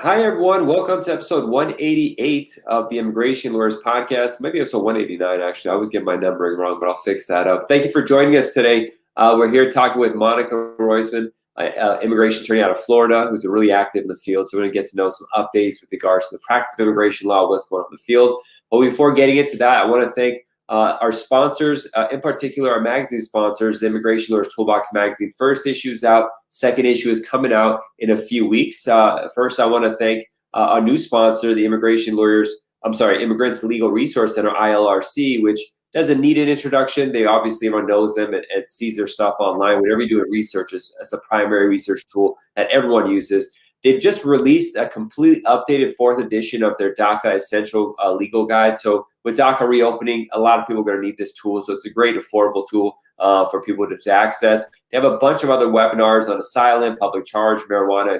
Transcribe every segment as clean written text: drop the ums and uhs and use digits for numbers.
Hi, everyone. Welcome to episode 188 of the Immigration Lawyers Podcast. Maybe episode 189, actually. I always get my numbering wrong, but I'll fix that up. Thank you for joining us today. We're here talking with Monica Roisman, immigration attorney out of Florida, who's been really active in the field. So we're going to get to know some updates with regards to the practice of immigration law, what's going on in the field. But before getting into that, I want to thank our sponsors, in particular, our magazine sponsors, the Immigration Lawyers Toolbox magazine. First issue is out. Second issue is coming out in a few weeks. First, I want to thank our new sponsor, the Immigrants Legal Resource Center, ILRC, which doesn't need an introduction. They obviously, everyone knows them and sees their stuff online. Whenever you do research, it's a primary research tool that everyone uses. They've just released a completely updated fourth edition of their DACA Essential Legal Guide. So with DACA reopening, a lot of people are going to need this tool. So it's a great, affordable tool for people to access. They have a bunch of other webinars on asylum, public charge, marijuana,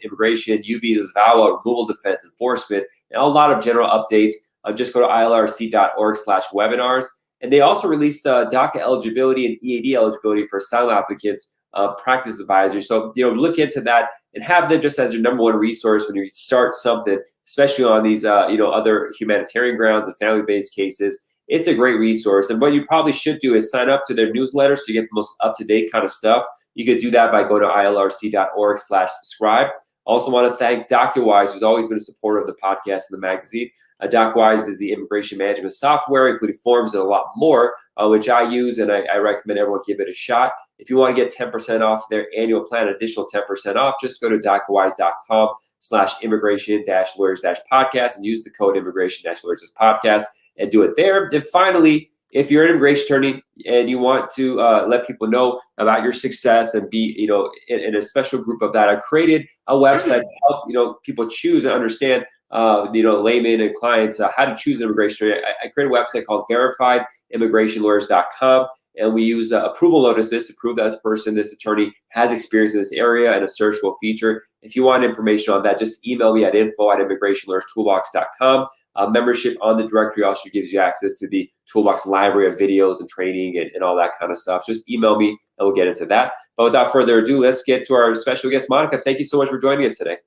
immigration, U visas, VAWA, removal defense, enforcement, and a lot of general updates. Just go to ilrc.org/webinars. And they also released DACA eligibility and EAD eligibility for asylum applicants. Practice advisor. So, look into that and have them just as your number one resource when you start something, especially on these, other humanitarian grounds and family-based cases. It's a great resource. And what you probably should do is sign up to their newsletter so you get the most up-to-date kind of stuff. You could do that by going to ilrc.org/subscribe. Also want to thank DocuWise, who's always been a supporter of the podcast and the magazine. DocuWise is the immigration management software, including forms and a lot more, which I use, and I recommend everyone give it a shot. If you want to get 10% off their annual plan, additional 10% off, just go to DocuWise.com/immigration-lawyers-podcast and use the code immigration-lawyers-podcast and do it there. And finally, if you're an immigration attorney and you want to let people know about your success and be, in a special group of that, I created a website to help, people choose and understand, laymen and clients how to choose an immigration attorney. I created a website called verifiedimmigrationlawyers.com, and we use approval notices to prove that this attorney has experience in this area and a searchable feature. If you want information on that, just email me at info@immigrationlawyerstoolbox.com. Membership on the directory also gives you access to the Toolbox library of videos and training and all that kind of stuff. Just email me and we'll get into that. But without further ado, let's get to our special guest, Monica. Thank you so much for joining us today.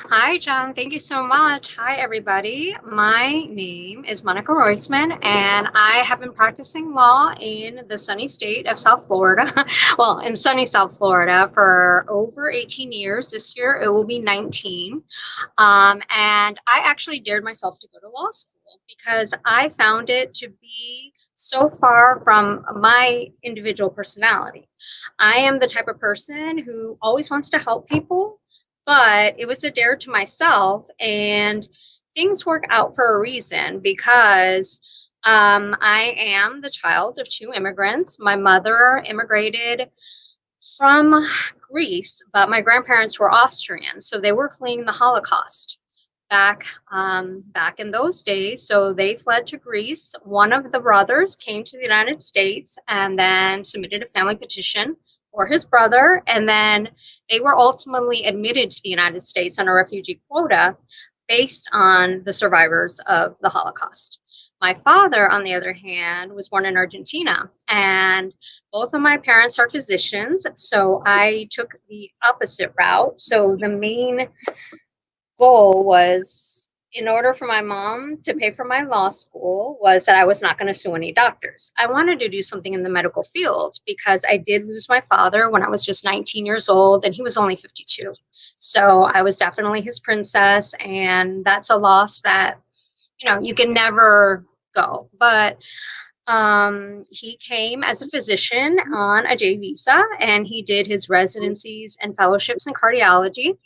Hi, John. Thank you so much. Hi, everybody. My name is Monica Roisman, and I have been practicing law in the sunny state of South Florida. Well, in sunny South Florida for over 18 years. This year, it will be 19. And I actually dared myself to go to law school because I found it to be so far from my individual personality. I am the type of person who always wants to help people, but it was a dare to myself, and things work out for a reason because I am the child of two immigrants. My mother immigrated from Greece, but my grandparents were Austrian, so they were fleeing the Holocaust back in those days. So they fled to Greece. One of the brothers came to the United States and then submitted a family petition for his brother, and then they were ultimately admitted to the United States on a refugee quota based on the survivors of the Holocaust. My father, on the other hand, was born in Argentina, and both of my parents are physicians, so I took the opposite route. So the main goal was, in order for my mom to pay for my law school, was that I was not going to sue any doctors. I wanted to do something in the medical field because I did lose my father when I was just 19 years old, and he was only 52. So I was definitely his princess, and that's a loss that, you can never go. But he came as a physician on a J visa, and he did his residencies and fellowships in cardiology.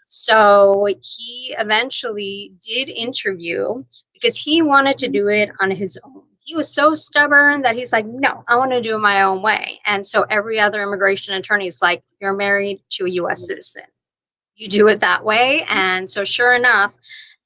So he eventually did interview because he wanted to do it on his own. He was so stubborn that he's like, no, I want to do it my own way. And so every other immigration attorney is like, you're married to a U.S. citizen. You do it that way. And so sure enough,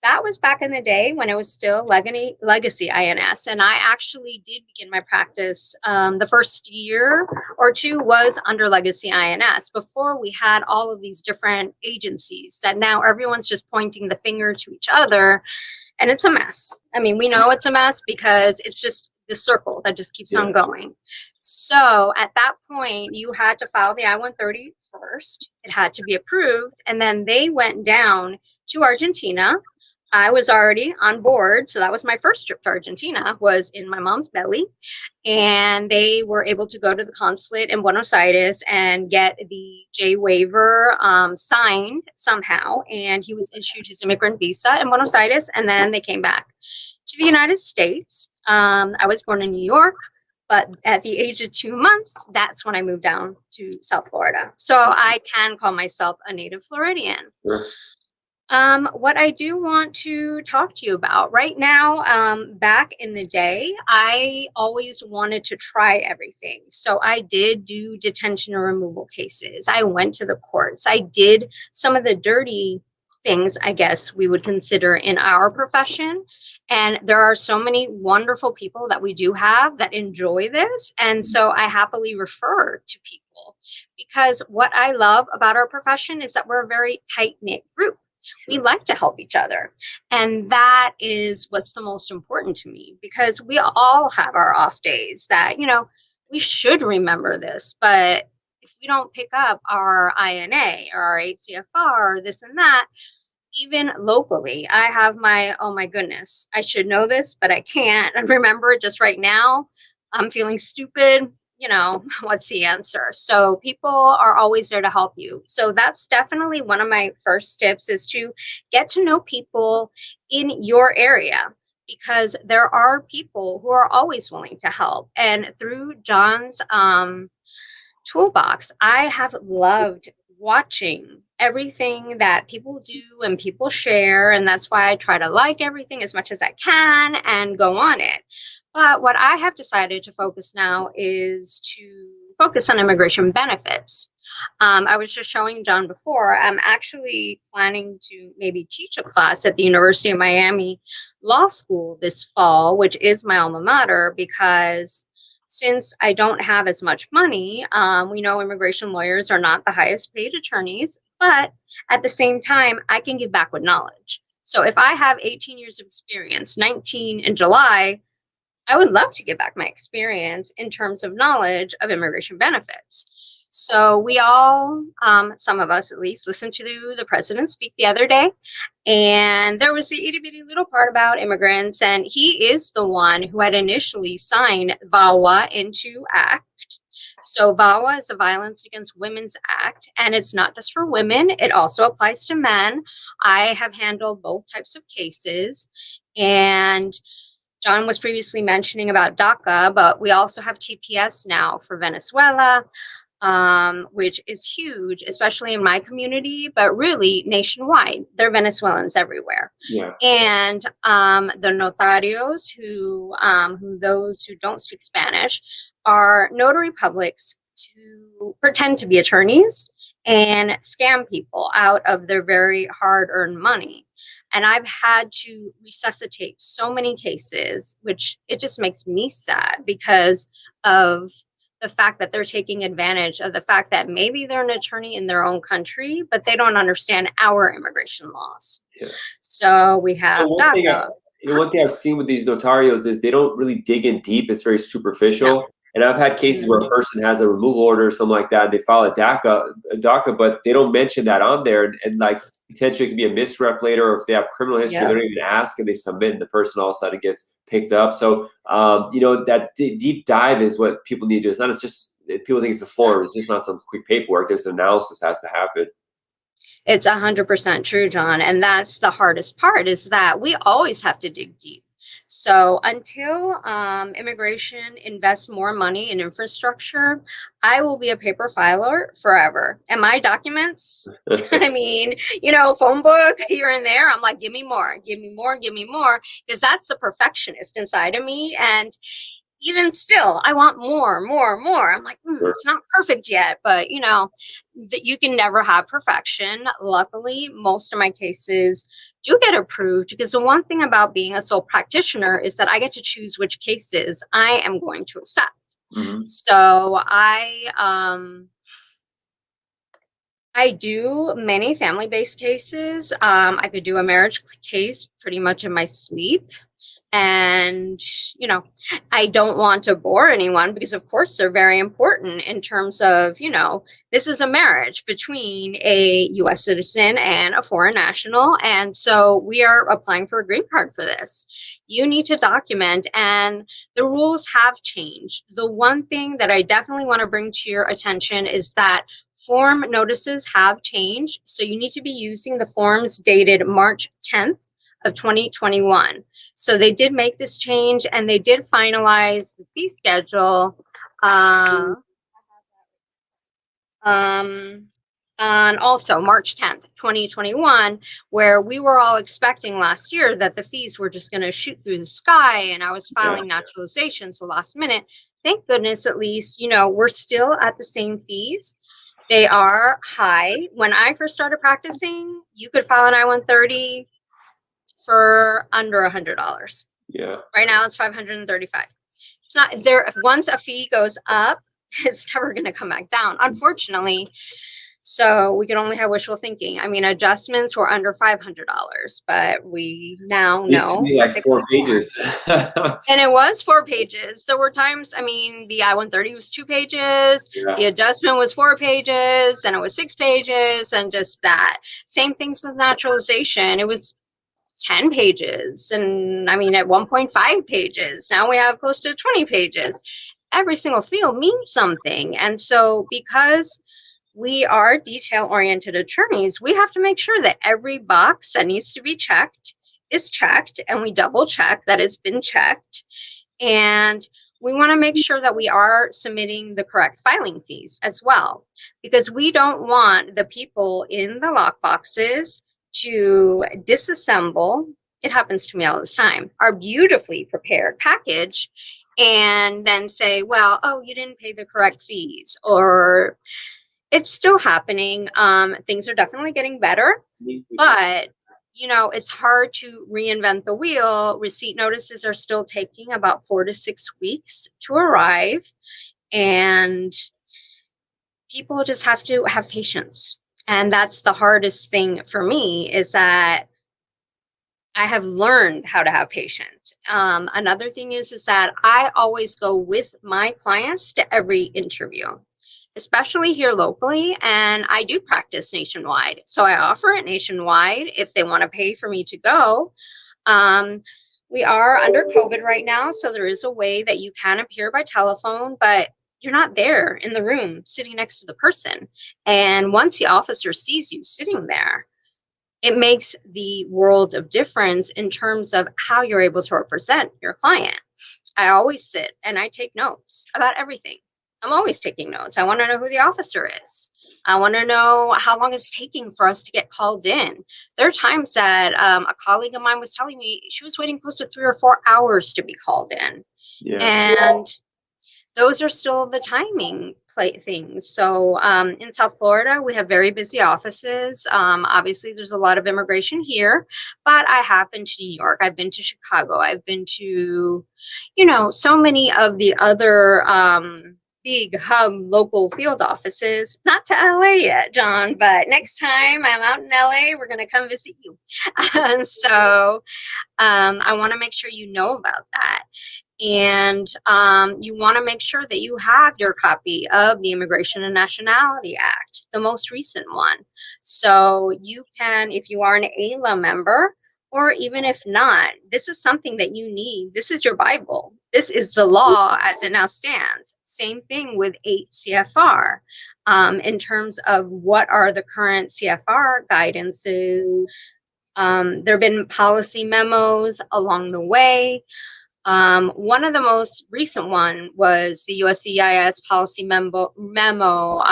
that was back in the day when it was still Legacy INS. And I actually did begin my practice. The first year or two was under Legacy INS before we had all of these different agencies that now everyone's just pointing the finger to each other. And it's a mess. I mean, we know it's a mess because it's just this circle that just keeps on Yeah. going. So at that point, you had to file the I-130 first. It had to be approved. And then they went down to Argentina. I was already on board. So that was my first trip to Argentina, was in my mom's belly. And they were able to go to the consulate in Buenos Aires and get the J waiver signed somehow. And he was issued his immigrant visa in Buenos Aires. And then they came back to the United States. I was born in New York, but at the age of 2 months, that's when I moved down to South Florida. So I can call myself a native Floridian. Sure. What I do want to talk to you about right now, back in the day, I always wanted to try everything. So I did do detention and removal cases. I went to the courts. I did some of the dirty things, I guess we would consider in our profession. And there are so many wonderful people that we do have that enjoy this. And so I happily refer to people, because what I love about our profession is that we're a very tight-knit group. We like to help each other. And that is what's the most important to me, because we all have our off days that, we should remember this. But if we don't pick up our INA or our HCFR or this and that, even locally, I have oh my goodness, I should know this, but I can't remember it just right now. I'm feeling stupid. What's the answer? So people are always there to help you. So that's definitely one of my first tips, is to get to know people in your area, because there are people who are always willing to help. And through John's toolbox, I have loved watching everything that people do and people share. And that's why I try to like everything as much as I can and go on it. But what I have decided to focus now is to focus on immigration benefits. I was just showing John before, I'm actually planning to maybe teach a class at the University of Miami Law School this fall, which is my alma mater, because since I don't have as much money, we know immigration lawyers are not the highest paid attorneys, but at the same time, I can give back with knowledge. So if I have 18 years of experience, 19 in July, I would love to give back my experience in terms of knowledge of immigration benefits. So we all, some of us at least, listened to the president speak the other day. And there was the itty bitty little part about immigrants. And he is the one who had initially signed VAWA into act. So VAWA is a Violence Against Women's Act, and it's not just for women. It also applies to men. I have handled both types of cases. And John was previously mentioning about DACA, but we also have TPS now for Venezuela, which is huge, especially in my community, but really nationwide. There are Venezuelans everywhere. Yeah. And the notarios, who those who don't speak Spanish, are notary publics to pretend to be attorneys and scam people out of their very hard-earned money. And I've had to resuscitate so many cases, which it just makes me sad, because of the fact that they're taking advantage of the fact that maybe they're an attorney in their own country, but they don't understand our immigration laws. Yeah. So we have DACA. One thing I've seen with these notarios is they don't really dig in deep. It's very superficial. No. And I've had cases where a person has a removal order or something like that. They file a DACA, but they don't mention that on there. And like potentially it could be a misrep later, or if they have criminal history, they don't even ask, and they submit, and the person all of a sudden gets picked up. So, that deep dive is what people need to do. It's not, it's just, people think it's a form. It's just not some quick paperwork. There's an analysis that has to happen. It's 100% true, John. And that's the hardest part, is that we always have to dig deep. So until immigration invests more money in infrastructure, I will be a paper filer forever. And my documents, I mean, phone book here and there, I'm like, give me more, give me more, give me more, because that's the perfectionist inside of me. And even still, I want more. I'm like, it's not perfect yet, but that you can never have perfection. Luckily, most of my cases do get approved, because the one thing about being a sole practitioner is that I get to choose which cases I am going to accept. Mm-hmm. So I do many family-based cases. I could do a marriage case pretty much in my sleep. And, you know, I don't want to bore anyone because, of course, they're very important in terms of, you know, this is a marriage between a U.S. citizen and a foreign national. And so we are applying for a green card for this. You need to document, and the rules have changed. The one thing that I definitely want to bring to your attention is that form notices have changed. So you need to be using the forms dated March 10th of 2021. So they did make this change, and they did finalize the fee schedule on also March 10th, 2021, where we were all expecting last year that the fees were just going to shoot through the sky, and I was filing naturalizations the last minute. Thank goodness, at least, you know, we're still at the same fees. They are high. When I first started practicing, you could file an I-130 for under $100. Yeah. Right now it's $535. It's not there. Once a fee goes up, it's never going to come back down, unfortunately. So we can only have wishful thinking. I mean, adjustments were under $500, but we now know like 4 pages. And it was 4 pages. There were times, I mean, the I-130 was 2 pages, the adjustment was 4 pages, and it was 6 pages, and just that. Same things with naturalization. It was 10 pages, and I mean, at 1.5 pages. Now we have close to 20 pages. Every single field means something. And so because we are detail-oriented attorneys, we have to make sure that every box that needs to be checked is checked, and we double check that it's been checked. And we want to make sure that we are submitting the correct filing fees as well, because we don't want the people in the lockboxes to disassemble, it happens to me all the time, our beautifully prepared package and then say, well, oh, you didn't pay the correct fees, or it's still happening. Things are definitely getting better, but you know, it's hard to reinvent the wheel. Receipt notices are still taking about 4 to 6 weeks to arrive, and people just have to have patience. And that's the hardest thing for me, is that I have learned how to have patience. Another thing is that I always go with my clients to every interview, especially here locally, and I do practice nationwide. So I offer it nationwide if they want to pay for me to go. We are under COVID right now, so there is a way that you can appear by telephone, but you're not there in the room sitting next to the person. And once the officer sees you sitting there, it makes the world of difference in terms of how you're able to represent your client. I always sit and I take notes about everything. I'm always taking notes. I want to know who the officer is. I want to know how long it's taking for us to get called in. There are times that a colleague of mine was telling me she was waiting close to 3 or 4 hours to be called in. And those are still the timing things. So in South Florida, we have very busy offices. Obviously, there's a lot of immigration here, but I have been to New York. I've been to Chicago. I've been to, you know, so many of the other big hub local field offices. Not to LA yet, John, but next time I'm out in LA, we're going to come visit you. So I want to make sure you know about that. And you want to make sure that you have your copy of the Immigration and Nationality Act, the most recent one. So you can, if you are an AILA member, or even if not, this is something that you need. This is your Bible. This is the law as it now stands. Same thing with 8 CFR in terms of what are the current CFR guidances. There have been policy memos along the way. One of the most recent one was the USCIS policy memo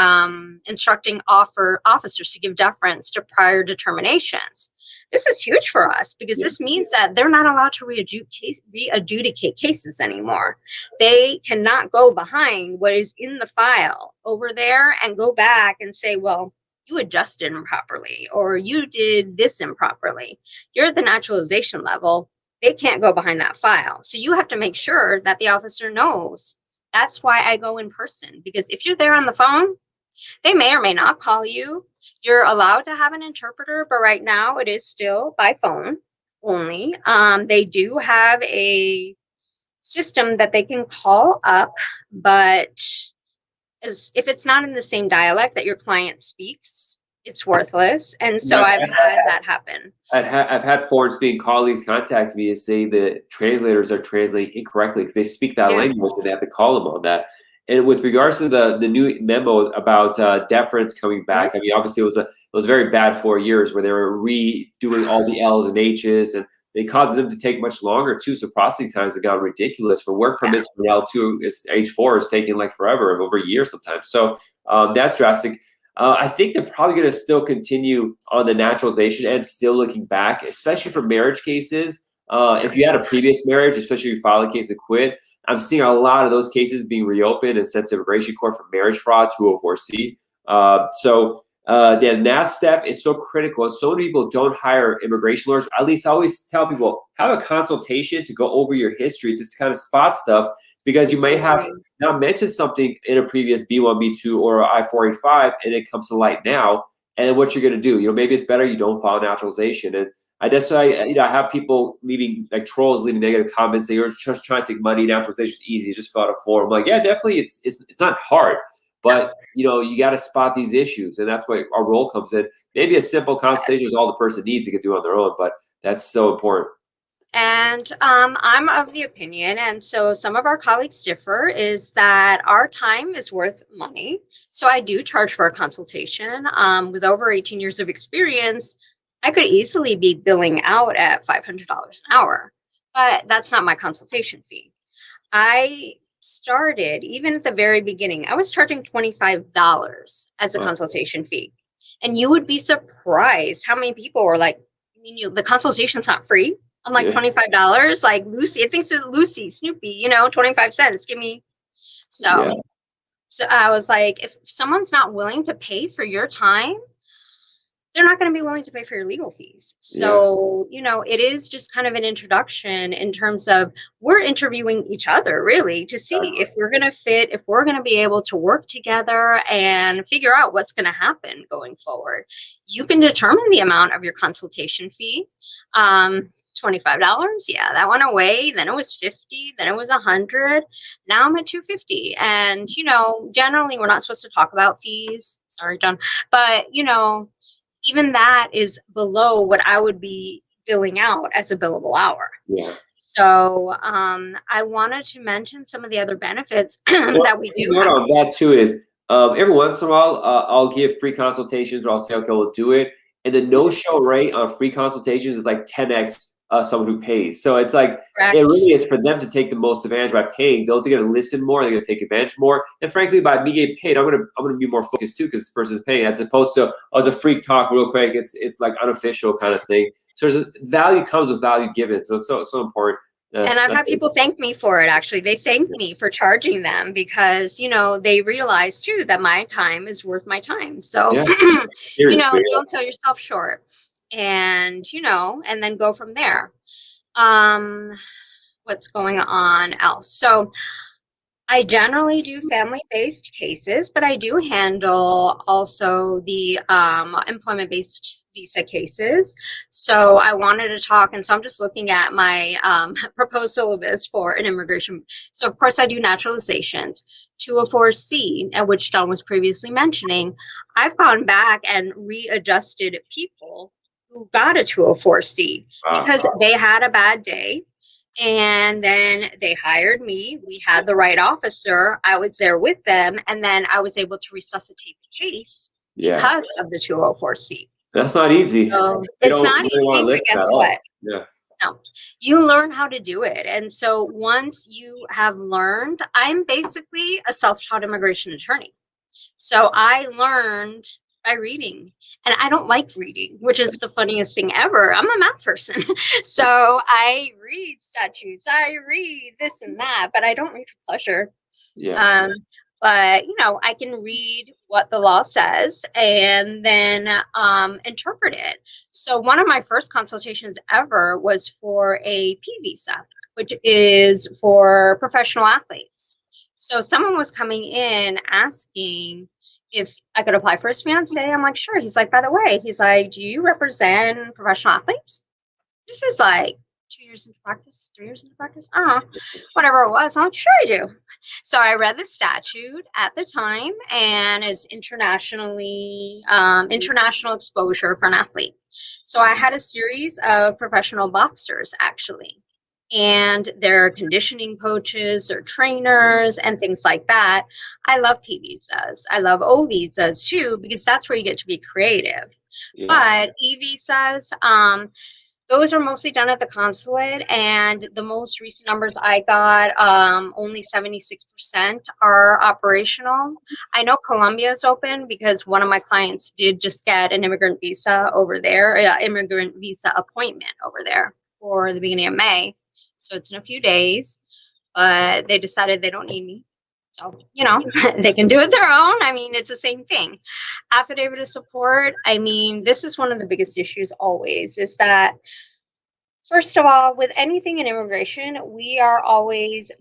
instructing officers to give deference to prior determinations. This is huge for us because this means that they're not allowed to re-adjudicate cases anymore. They cannot go behind what is in the file over there and go back and say, well, you adjusted improperly or you did this improperly. You're at the naturalization level. They can't go behind that file. So you have to make sure that the officer knows. That's why I go in person, because if you're there on the phone, they may or may not call you. You're allowed to have an interpreter, but right now it is still by phone only. They do have a system that they can call up, but if it's not in the same dialect that your client speaks, it's worthless. And so Yeah, I've had that happen. I've had foreign speaking colleagues contact me and say that translators are translating incorrectly because they speak that Yeah. language and they have to call them on that. And with regards to the new memo about deference coming back, I mean, obviously it was very bad 4 years where they were redoing all the L's and H's, and it causes them to take much longer too. So processing times have gotten ridiculous. For work permits from L2 is H4 is taking like forever, over a year sometimes. So that's drastic. I think they're probably going to still continue on the naturalization end, still looking back, especially for marriage cases. If you had a previous marriage, especially if you file a case and quit, I'm seeing a lot of those cases being reopened and sent to immigration court for marriage fraud, 204C. That step is so critical. And so many people don't hire immigration lawyers. At least I always tell people, have a consultation to go over your history to kind of spot stuff, because you may have not mentioned something in a previous B1, B2, or I-485, and it comes to light now. And what you're going to do, maybe it's better you don't file naturalization. And that's why, I have people leaving, like trolls, leaving negative comments. They are just trying to take money. Naturalization is easy. Just fill out a form. I'm like, yeah, definitely. It's not hard, but you got to spot these issues, and that's where our role comes in. Maybe a simple consultation is all the person needs. They can do on their own, but that's so important. And I'm of the opinion, and so some of our colleagues differ, is that our time is worth money. So I do charge for a consultation. With over 18 years of experience, I could easily be billing out at $500 an hour, but that's not my consultation fee. I started, even at the very beginning, I was charging $25 as a consultation fee. And you would be surprised how many people were like, the consultation's not free. I'm like, $25, like Lucy, I think it's Lucy, Snoopy, 25 cents, give me. So I was like, if someone's not willing to pay for your time, they're not going to be willing to pay for your legal fees. So, it is just kind of an introduction in terms of we're interviewing each other really to see if we're going to fit, if we're going to be able to work together and figure out what's going to happen going forward. You can determine the amount of your consultation fee. $25. Yeah, that went away. Then it was 50. Then it was 100. Now I'm at 250. And, generally we're not supposed to talk about fees. Sorry, John. But, even that is below what I would be billing out as a billable hour. Yeah. So I wanted to mention some of the other benefits that we do have. On that too is every once in a while I'll give free consultations, or I'll say, okay, we'll do it. And the no-show rate on free consultations is like 10x someone who pays. So it's like, it really is for them to take the most advantage by paying. They're going to listen more. They're going to take advantage more. And frankly, by me getting paid, I'm going to be more focused too, because this person is paying, as opposed to, as a free talk real quick. It's like unofficial kind of thing. So value comes with value given. So it's so important. And I've had people thank me for it, actually. They thank me for charging them because, they realize too that my time is worth my time. So, don't sell yourself short, and, and then go from there. What's going on else? So I generally do family-based cases, but I do handle also the employment-based visa cases. So I wanted to talk, and so I'm just looking at my proposed syllabus for an immigration. So of course I do naturalizations, 204C, which John was previously mentioning. I've gone back and readjusted people who got a 204C because they had a bad day. And then they hired me. We had the right officer. I was there with them. And then I was able to resuscitate the case because of the 204C. That's not easy. So it's not easy, but guess what? Yeah. No, you learn how to do it. And so once you have learned, I'm basically a self-taught immigration attorney. So I learned by reading, and I don't like reading, which is the funniest thing ever. I'm a math person. So I read statutes, I read this and that, but I don't read for pleasure. But I can read what the law says and then interpret it. So one of my first consultations ever was for a P visa, which is for professional athletes. So someone was coming in asking if I could apply for his fiance. I'm like, sure. He's like, by the way, he's like, do you represent professional athletes? this is like 2 years into practice, 3 years into practice. I don't know, whatever it was. I'm like, sure I do. So I read the statute at the time, and it's international exposure for an athlete. So I had a series of professional boxers actually, and their conditioning coaches or trainers and things like that. I love P visas. I love O visas too, because that's where you get to be creative. Yeah. But E visas, those are mostly done at the consulate, and the most recent numbers I got, only 76% are operational. I know Colombia is open because one of my clients did just get an immigrant visa over there, immigrant visa appointment over there for the beginning of May. So it's in a few days, but they decided they don't need me. So, they can do it their own. I mean, it's the same thing. Affidavit of support. I mean, this is one of the biggest issues always, is that, first of all, with anything in immigration, we are always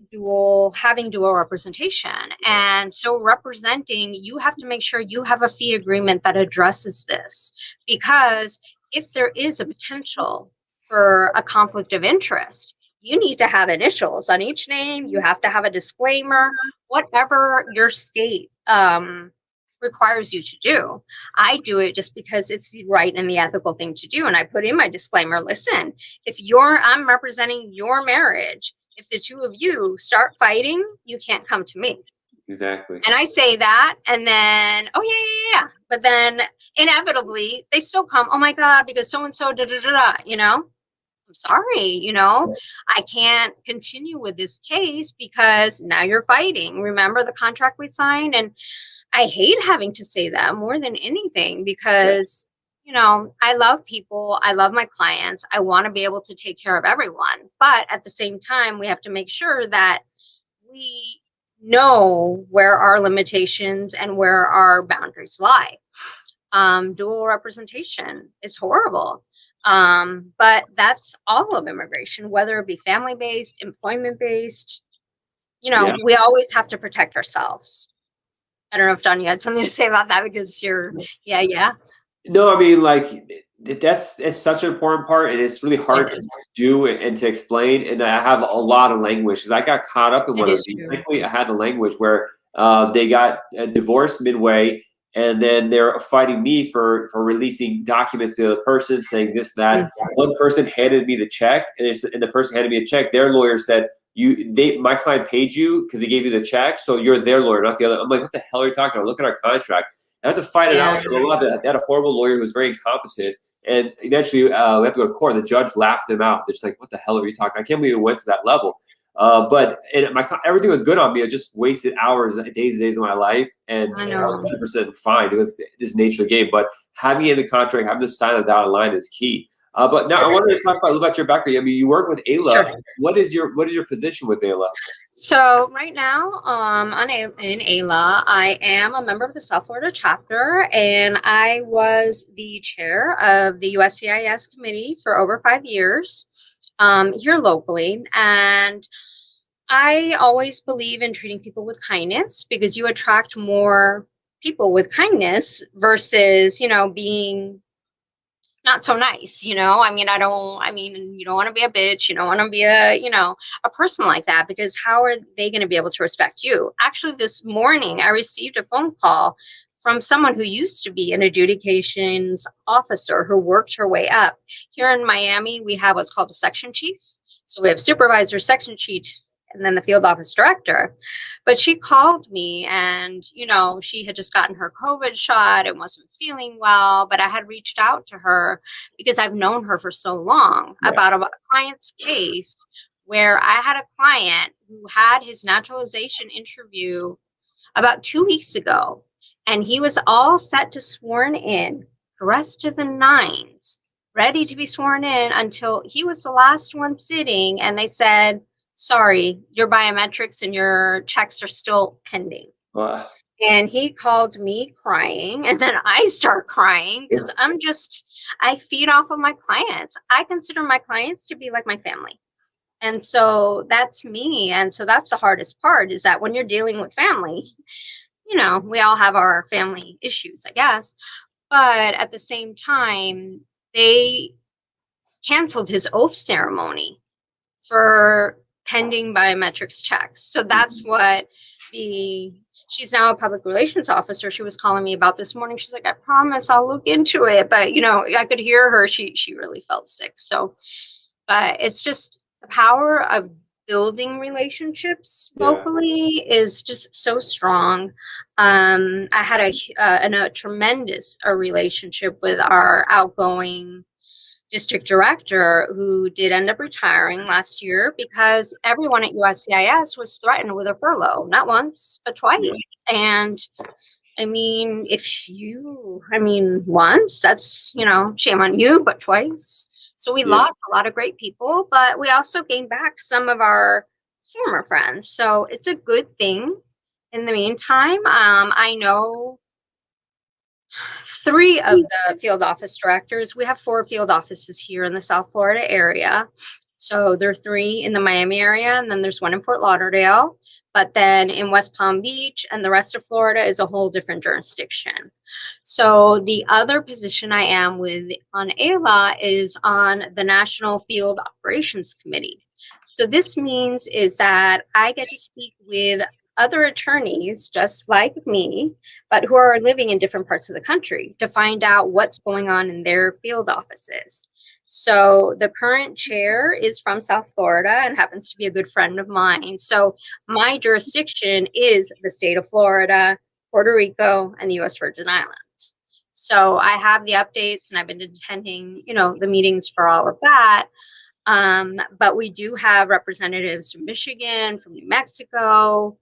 having dual representation. And so representing, you have to make sure you have a fee agreement that addresses this, because if there is a potential for a conflict of interest, you need to have initials on each name. You have to have a disclaimer, whatever your state requires you to do. I do it just because it's the right and the ethical thing to do. And I put in my disclaimer, listen, if I'm representing your marriage, if the two of you start fighting, you can't come to me. Exactly. And I say that, and then, oh yeah. But then inevitably they still come, oh my God, because so-and-so, I'm sorry, I can't continue with this case because now you're fighting. Remember the contract we signed? And I hate having to say that more than anything, because, I love people. I love my clients. I want to be able to take care of everyone. But at the same time, we have to make sure that we know where our limitations and where our boundaries lie. Dual representation, it's horrible. But that's all of immigration, whether it be family-based, employment-based, we always have to protect ourselves. I don't know if Don, you had something to say about that, because yeah. No, I mean, like that's such an important part, and it's really hard to do and to explain. And I have a lot of language because I got caught up in one of these. Thankfully, I had a language where they got divorced midway, and then they're fighting me for releasing documents to the other person, saying this, that. One person handed me the check, and the person handed me a check. Their lawyer said, my client paid you because they gave you the check, so you're their lawyer, not the other. I'm like, what the hell are you talking about? Look at our contract. I had to fight it out. They had a horrible lawyer who was very incompetent, and eventually we had to go to court. The judge laughed him out. They're just like, what the hell are you talking? I can't believe it went to that level. But everything was good on me. I just wasted hours, days of my life, and I was 100% fine. It was this nature of the game. But having it in the contract, having to sign a dotted line is key. But now I wanted to talk a little about your background. I mean, you work with AILA. Sure. What is your position with AILA? So right now, in AILA, I am a member of the South Florida chapter, and I was the chair of the USCIS committee for over 5 years here locally. And I always believe in treating people with kindness, because you attract more people with kindness versus, being not so nice, I mean, you don't want to be a bitch. You don't want to be a person like that, because how are they going to be able to respect you? Actually, this morning, I received a phone call from someone who used to be an adjudications officer who worked her way up. Here in Miami, we have what's called a section chief. So we have supervisor, section chief, and then the field office director. But she called me, and, she had just gotten her COVID shot and wasn't feeling well, but I had reached out to her because I've known her for so long about a client's case where I had a client who had his naturalization interview about 2 weeks ago, and he was all set to sworn in, dressed to the nines, ready to be sworn in, until he was the last one sitting, and they said, sorry, your biometrics and your checks are still pending. Wow. And he called me crying, and then I start crying because I feed off of my clients. I consider my clients to be like my family. And so that's me. And so that's the hardest part, is that when you're dealing with family, we all have our family issues, I guess. But at the same time, they canceled his oath ceremony for pending biometrics checks. So that's what she's now a public relations officer. She was calling me about this morning. She's like, I promise I'll look into it. But, I could hear her. She really felt sick. So, but it's just the power of building relationships locally is just so strong. I had a tremendous relationship with our outgoing district director, who did end up retiring last year because everyone at USCIS was threatened with a furlough, not once, but twice. Yeah. And once, that's, shame on you, but twice. So we lost a lot of great people, but we also gained back some of our former friends. So it's a good thing. In the meantime, I know 3 of the field office directors. We have 4 field offices here in the South Florida area. So there are 3 in the Miami area, and then there's 1 in Fort Lauderdale. But then in West Palm Beach and the rest of Florida is a whole different jurisdiction. So the other position I am with on AILA is on the National Field Operations Committee. So this means is that I get to speak with other attorneys just like me, but who are living in different parts of the country to find out what's going on in their field offices. So the current chair is from South Florida and happens to be a good friend of mine. So my jurisdiction is the state of Florida, Puerto Rico, and the U.S. Virgin Islands. So I have the updates, and I've been attending, the meetings for all of that. But we do have representatives from Michigan, from New Mexico.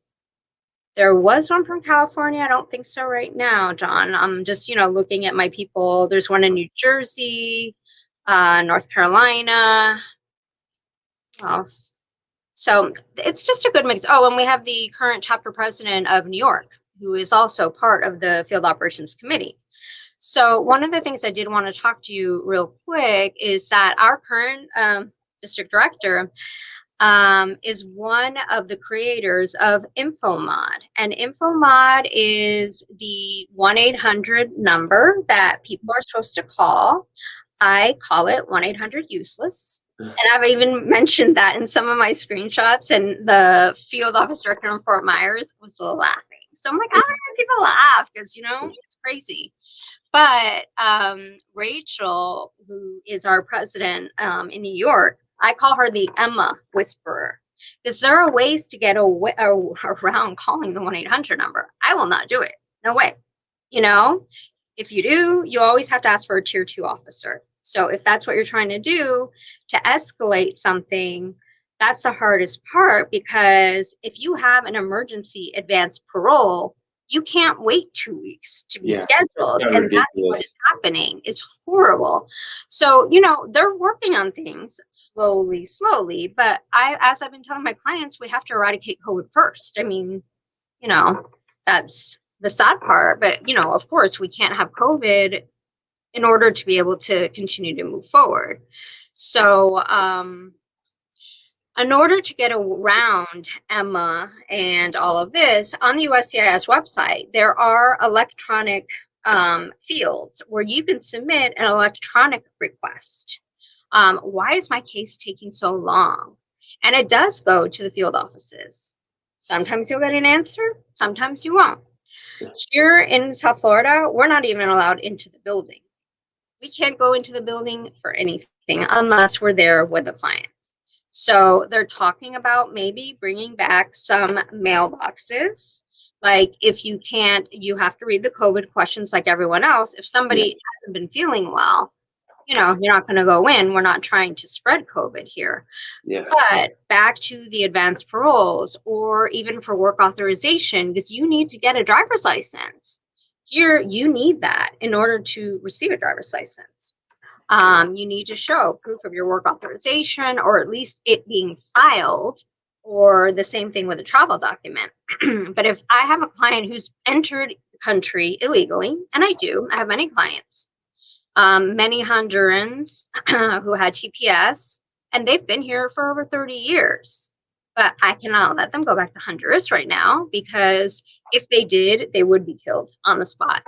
There was one from California. I don't think so right now, John. I'm just, looking at my people. There's one in New Jersey, North Carolina. What else? So it's just a good mix. Oh, and we have the current chapter president of New York, who is also part of the Field Operations Committee. So one of the things I did want to talk to you real quick is that our current district director is one of the creators of InfoMod. And InfoMod is the 1-800 number that people are supposed to call. I call it 1-800-USELESS. And I've even mentioned that in some of my screenshots, and the field office director in Fort Myers was laughing. So I'm like, I don't know, people laugh because, it's crazy. But Rachel, who is our president in New York, I call her the Emma Whisperer, because there are ways to get around calling the 1-800 number. I will not do it. No way. If you do, you always have to ask for a tier 2 officer. So if that's what you're trying to do to escalate something, that's the hardest part, because if you have an emergency advance parole, you can't wait 2 weeks to be scheduled. And ridiculous. That's what is happening. It's horrible. So, they're working on things slowly. But as I've been telling my clients, we have to eradicate COVID first. That's the sad part. But, of course, we can't have COVID in order to be able to continue to move forward. So, in order to get around Emma and all of this, on the USCIS website, there are electronic fields where you can submit an electronic request. Why is my case taking so long? And it does go to the field offices. Sometimes you'll get an answer, sometimes you won't. Here in South Florida, we're not even allowed into the building. We can't go into the building for anything unless we're there with the client. So they're talking about maybe bringing back some mailboxes. Like, if you can't, you have to read the COVID questions like everyone else. If somebody hasn't been feeling well, you're not going to go in. We're not trying to spread COVID here. Yeah. But back to the advanced paroles, or even for work authorization, because you need to get a driver's license. Here, you need that in order to receive a driver's license. You need to show proof of your work authorization, or at least it being filed, or the same thing with a travel document. But if I have a client who's entered the country illegally, and I have many clients, many Hondurans who had TPS, and they've been here for over 30 years. But I cannot let them go back to Honduras right now, because if they did, they would be killed on the spot.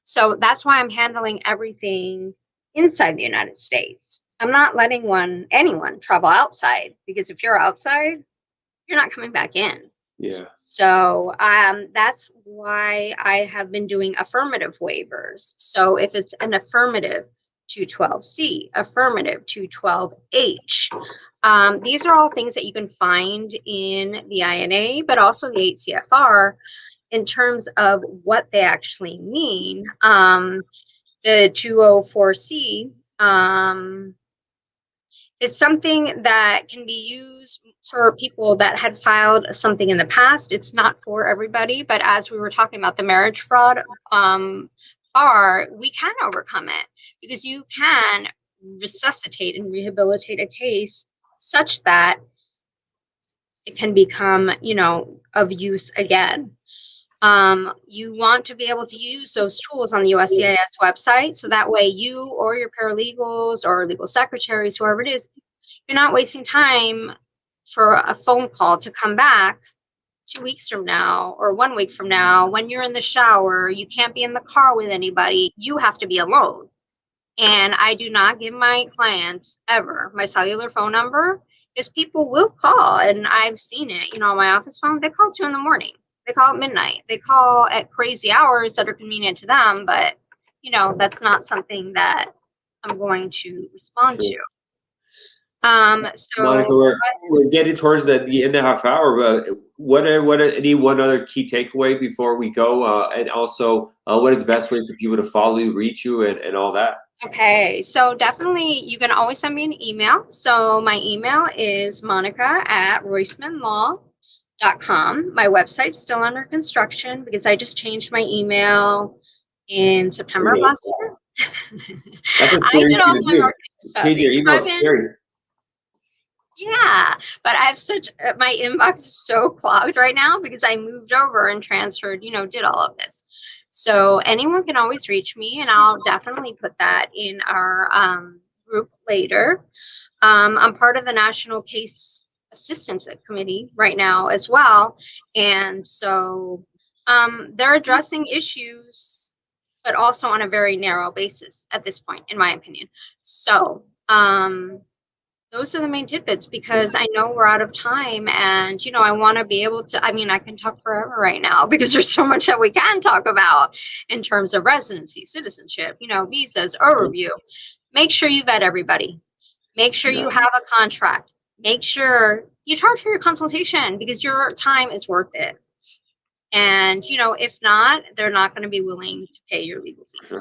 So that's why I'm handling everything inside the United States. I'm not letting anyone travel outside, because if you're outside, you're not coming back in. Yeah. So that's why I have been doing affirmative waivers. So if it's an affirmative 212C, affirmative 212H, these are all things that you can find in the INA, but also the HCFR in terms of what they actually mean. The 204C is something that can be used for people that had filed something in the past. It's not for everybody, but as we were talking about the marriage fraud bar, we can overcome it, because you can resuscitate and rehabilitate a case such that it can become, of use again. You want to be able to use those tools on the USCIS website, so that way you or your paralegals or legal secretaries, whoever it is, you're not wasting time for a phone call to come back 2 weeks from now or 1 week from now when you're in the shower. You can't be in the car with anybody. You have to be alone. And I do not give my clients ever my cellular phone number, because people will call, and I've seen it, on my office phone. They call 2 a.m. They call at midnight. They call at crazy hours that are convenient to them, but that's not something that I'm going to respond to. Monica, we're getting towards the end of the half hour, but what are any one other key takeaway before we go? And also, what is the best way for people to follow you, reach you, and all that? Okay, so definitely you can always send me an email. So my email is monica@roismanlaw.com. My website's still under construction because I just changed my email in September of last year. That's a scary thing to do. Change your email is scary. Yeah, but I have my inbox is so clogged right now because I moved over and transferred, did all of this. So anyone can always reach me, and I'll definitely put that in our group later. I'm part of the National Case Assistance Committee right now as well. And so they're addressing issues, but also on a very narrow basis at this point, in my opinion. So those are the main tidbits, because I know we're out of time, and I want to be able to, I can talk forever right now because there's so much that we can talk about in terms of residency, citizenship, visas, overview. Make sure you vet everybody. Make sure you have a contract. Make sure you charge for your consultation, because your time is worth it. And if not, they're not going to be willing to pay your legal fees. Sure.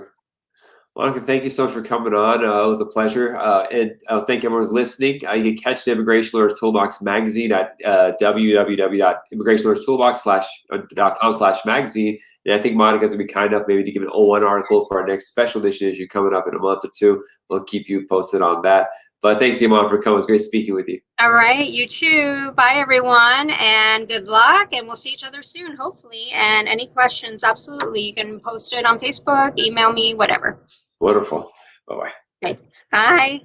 Monica, thank you so much for coming on. It was a pleasure. And thank everyone who's listening. You can catch the Immigration Lawyers Toolbox magazine at www.immigrationlawyerstoolbox.com/magazine. And I think Monica's going to be kind enough maybe to give an O1 article for our next special edition issue coming up in a month or two. We'll keep you posted on that. But thanks, Iman, for coming. It was great speaking with you. All right. You too. Bye, everyone. And good luck. And we'll see each other soon, hopefully. And any questions, absolutely. You can post it on Facebook, email me, whatever. Wonderful. Bye-bye. Okay. Bye.